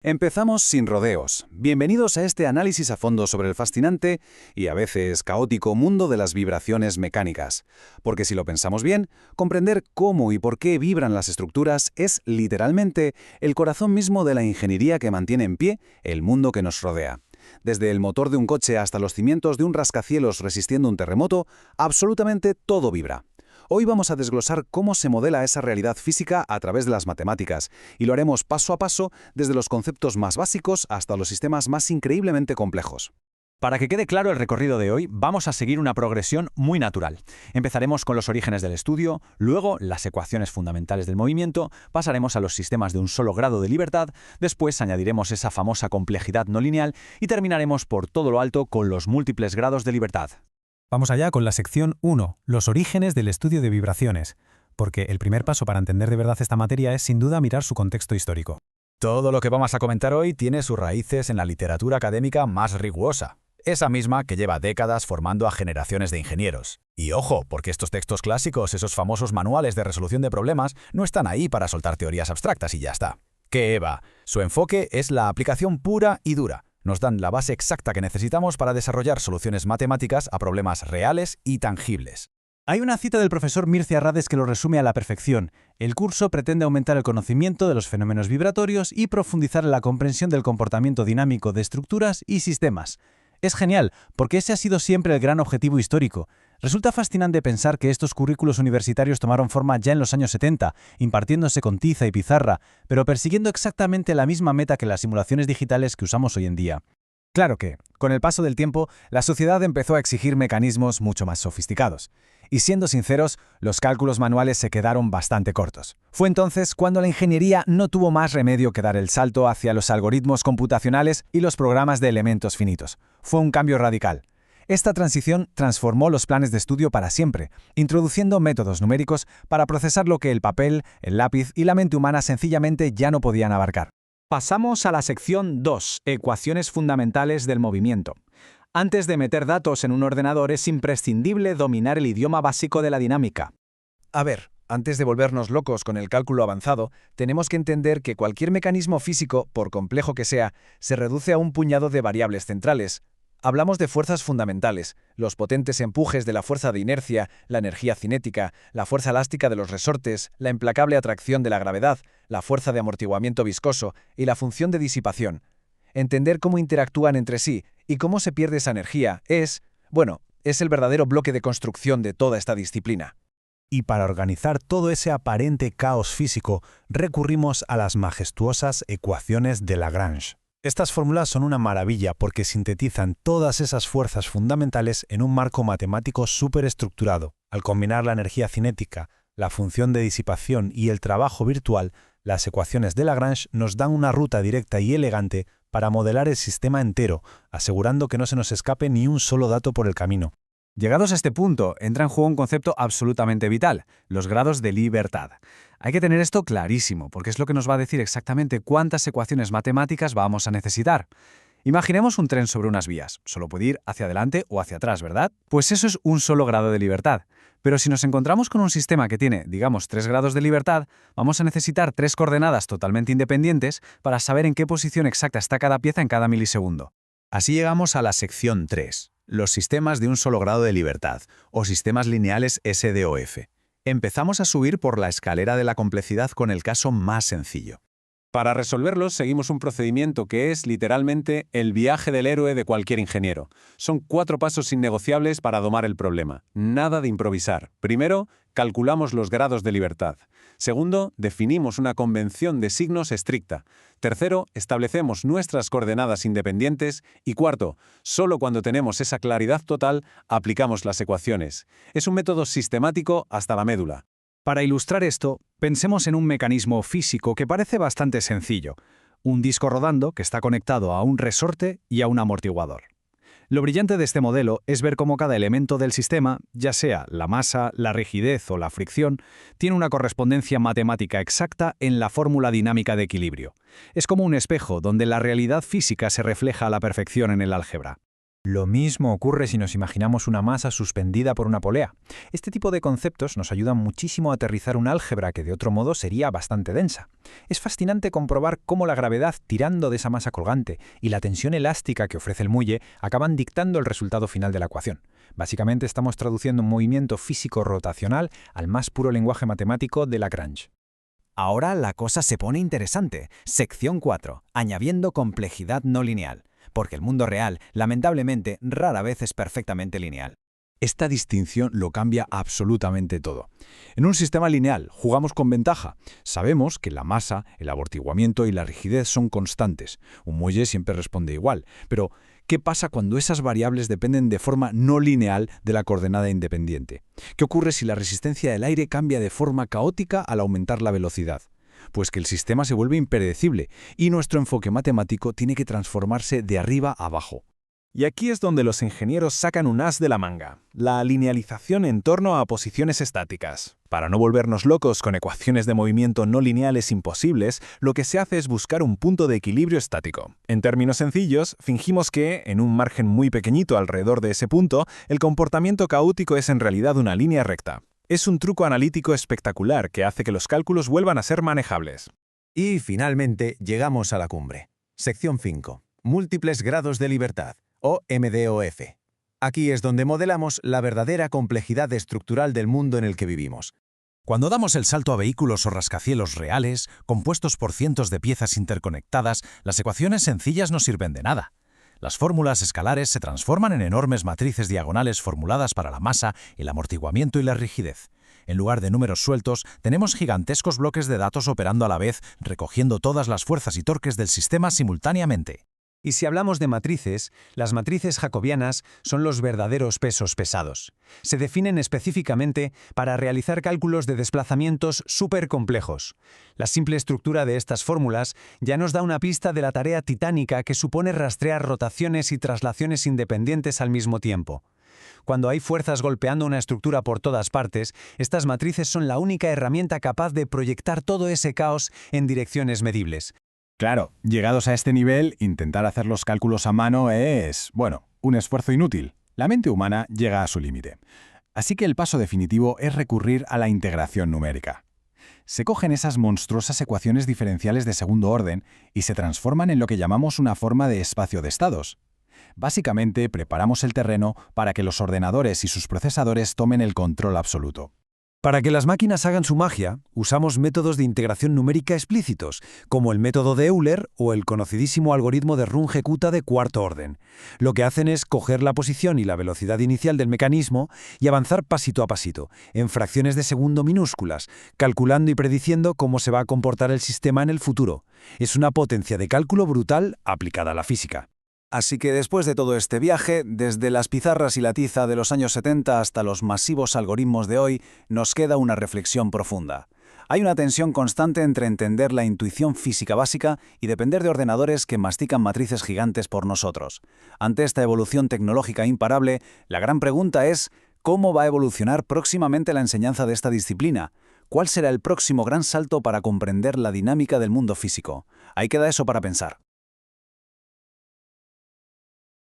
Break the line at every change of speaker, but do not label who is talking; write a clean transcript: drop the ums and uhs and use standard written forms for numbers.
Empezamos sin rodeos. Bienvenidos a este análisis a fondo sobre el fascinante y a veces caótico mundo de las vibraciones mecánicas. Porque si lo pensamos bien, comprender cómo y por qué vibran las estructuras es literalmente el corazón mismo de la ingeniería que mantiene en pie el mundo que nos rodea. Desde el motor de un coche hasta los cimientos de un rascacielos resistiendo un terremoto, absolutamente todo vibra. Hoy vamos a desglosar cómo se modela esa realidad física a través de las matemáticas, y lo haremos paso a paso desde los conceptos más básicos hasta los sistemas más increíblemente complejos.
Para que quede claro el recorrido de hoy, vamos a seguir una progresión muy natural. Empezaremos con los orígenes del estudio, luego las ecuaciones fundamentales del movimiento, pasaremos a los sistemas de un solo grado de libertad, después añadiremos esa famosa complejidad no lineal y terminaremos por todo lo alto con los múltiples grados de libertad.
Vamos allá con la sección 1, los orígenes del estudio de vibraciones, porque el primer paso para entender de verdad esta materia es sin duda mirar su contexto histórico.
Todo lo que vamos a comentar hoy tiene sus raíces en la literatura académica más rigurosa, esa misma que lleva décadas formando a generaciones de ingenieros. Y ojo, porque estos textos clásicos, esos famosos manuales de resolución de problemas, no están ahí para soltar teorías abstractas y ya está. ¿Qué va? Su enfoque es la aplicación pura y dura. Nos dan la base exacta que necesitamos para desarrollar soluciones matemáticas a problemas reales y tangibles.
Hay una cita del profesor Mircea Rades que lo resume a la perfección. El curso pretende aumentar el conocimiento de los fenómenos vibratorios y profundizar en la comprensión del comportamiento dinámico de estructuras y sistemas. Es genial, porque ese ha sido siempre el gran objetivo histórico. Resulta fascinante pensar que estos currículos universitarios tomaron forma ya en los años 70, impartiéndose con tiza y pizarra, pero persiguiendo exactamente la misma meta que las simulaciones digitales que usamos hoy en día.
Claro que, con el paso del tiempo, la sociedad empezó a exigir mecanismos mucho más sofisticados. Y siendo sinceros, los cálculos manuales se quedaron bastante cortos. Fue entonces cuando la ingeniería no tuvo más remedio que dar el salto hacia los algoritmos computacionales y los programas de elementos finitos. Fue un cambio radical. Esta transición transformó los planes de estudio para siempre, introduciendo métodos numéricos para procesar lo que el papel, el lápiz y la mente humana sencillamente ya no podían abarcar.
Pasamos a la sección 2, ecuaciones fundamentales del movimiento. Antes de meter datos en un ordenador es imprescindible dominar el idioma básico de la dinámica.
A ver, antes de volvernos locos con el cálculo avanzado, tenemos que entender que cualquier mecanismo físico, por complejo que sea, se reduce a un puñado de variables centrales. Hablamos de fuerzas fundamentales, los potentes empujes de la fuerza de inercia, la energía cinética, la fuerza elástica de los resortes, la implacable atracción de la gravedad, la fuerza de amortiguamiento viscoso y la función de disipación. Entender cómo interactúan entre sí y cómo se pierde esa energía es el verdadero bloque de construcción de toda esta disciplina.
Y para organizar todo ese aparente caos físico, recurrimos a las majestuosas ecuaciones de Lagrange. Estas fórmulas son una maravilla porque sintetizan todas esas fuerzas fundamentales en un marco matemático superestructurado. Al combinar la energía cinética, la función de disipación y el trabajo virtual, las ecuaciones de Lagrange nos dan una ruta directa y elegante para modelar el sistema entero, asegurando que no se nos escape ni un solo dato por el camino.
Llegados a este punto, entra en juego un concepto absolutamente vital, los grados de libertad. Hay que tener esto clarísimo, porque es lo que nos va a decir exactamente cuántas ecuaciones matemáticas vamos a necesitar. Imaginemos un tren sobre unas vías. Solo puede ir hacia adelante o hacia atrás, ¿verdad? Pues eso es un solo grado de libertad. Pero si nos encontramos con un sistema que tiene, digamos, 3 grados de libertad, vamos a necesitar 3 coordenadas totalmente independientes para saber en qué posición exacta está cada pieza en cada milisegundo.
Así llegamos a la sección 3, los sistemas de un solo grado de libertad, o sistemas lineales SDOF. Empezamos a subir por la escalera de la complejidad con el caso más sencillo.
Para resolverlos, seguimos un procedimiento que es, literalmente, el viaje del héroe de cualquier ingeniero. Son 4 pasos innegociables para domar el problema. Nada de improvisar. Primero, calculamos los grados de libertad. Segundo, definimos una convención de signos estricta. Tercero, establecemos nuestras coordenadas independientes. Y cuarto, solo cuando tenemos esa claridad total, aplicamos las ecuaciones. Es un método sistemático hasta la médula.
Para ilustrar esto, pensemos en un mecanismo físico que parece bastante sencillo. Un disco rodando que está conectado a un resorte y a un amortiguador. Lo brillante de este modelo es ver cómo cada elemento del sistema, ya sea la masa, la rigidez o la fricción, tiene una correspondencia matemática exacta en la fórmula dinámica de equilibrio. Es como un espejo donde la realidad física se refleja a la perfección en el álgebra.
Lo mismo ocurre si nos imaginamos una masa suspendida por una polea. Este tipo de conceptos nos ayudan muchísimo a aterrizar un álgebra que de otro modo sería bastante densa. Es fascinante comprobar cómo la gravedad tirando de esa masa colgante y la tensión elástica que ofrece el muelle acaban dictando el resultado final de la ecuación. Básicamente estamos traduciendo un movimiento físico rotacional al más puro lenguaje matemático de Lagrange.
Ahora la cosa se pone interesante. Sección 4. Añadiendo complejidad no lineal. Porque el mundo real, lamentablemente, rara vez es perfectamente lineal.
Esta distinción lo cambia absolutamente todo. En un sistema lineal jugamos con ventaja. Sabemos que la masa, el amortiguamiento y la rigidez son constantes. Un muelle siempre responde igual. Pero, ¿qué pasa cuando esas variables dependen de forma no lineal de la coordenada independiente? ¿Qué ocurre si la resistencia del aire cambia de forma caótica al aumentar la velocidad? Pues que el sistema se vuelve impredecible y nuestro enfoque matemático tiene que transformarse de arriba a abajo.
Y aquí es donde los ingenieros sacan un as de la manga, la linealización en torno a posiciones estáticas. Para no volvernos locos con ecuaciones de movimiento no lineales imposibles, lo que se hace es buscar un punto de equilibrio estático. En términos sencillos, fingimos que, en un margen muy pequeñito alrededor de ese punto, el comportamiento caótico es en realidad una línea recta. Es un truco analítico espectacular que hace que los cálculos vuelvan a ser manejables.
Y finalmente llegamos a la cumbre. Sección 5. Múltiples grados de libertad, o MDOF. Aquí es donde modelamos la verdadera complejidad estructural del mundo en el que vivimos.
Cuando damos el salto a vehículos o rascacielos reales, compuestos por cientos de piezas interconectadas, las ecuaciones sencillas no sirven de nada. Las fórmulas escalares se transforman en enormes matrices diagonales formuladas para la masa, el amortiguamiento y la rigidez. En lugar de números sueltos, tenemos gigantescos bloques de datos operando a la vez, recogiendo todas las fuerzas y torques del sistema simultáneamente.
Y si hablamos de matrices, las matrices jacobianas son los verdaderos pesos pesados. Se definen específicamente para realizar cálculos de desplazamientos supercomplejos. La simple estructura de estas fórmulas ya nos da una pista de la tarea titánica que supone rastrear rotaciones y traslaciones independientes al mismo tiempo. Cuando hay fuerzas golpeando una estructura por todas partes, estas matrices son la única herramienta capaz de proyectar todo ese caos en direcciones medibles.
Claro, llegados a este nivel, intentar hacer los cálculos a mano es, bueno, un esfuerzo inútil. La mente humana llega a su límite. Así que el paso definitivo es recurrir a la integración numérica. Se cogen esas monstruosas ecuaciones diferenciales de segundo orden y se transforman en lo que llamamos una forma de espacio de estados. Básicamente, preparamos el terreno para que los ordenadores y sus procesadores tomen el control absoluto.
Para que las máquinas hagan su magia, usamos métodos de integración numérica explícitos, como el método de Euler o el conocidísimo algoritmo de Runge-Kutta de cuarto orden. Lo que hacen es coger la posición y la velocidad inicial del mecanismo y avanzar pasito a pasito, en fracciones de segundo minúsculas, calculando y prediciendo cómo se va a comportar el sistema en el futuro. Es una potencia de cálculo brutal aplicada a la física.
Así que después de todo este viaje, desde las pizarras y la tiza de los años 70 hasta los masivos algoritmos de hoy, nos queda una reflexión profunda. Hay una tensión constante entre entender la intuición física básica y depender de ordenadores que mastican matrices gigantes por nosotros. Ante esta evolución tecnológica imparable, la gran pregunta es ¿cómo va a evolucionar próximamente la enseñanza de esta disciplina? ¿Cuál será el próximo gran salto para comprender la dinámica del mundo físico? Ahí queda eso para pensar.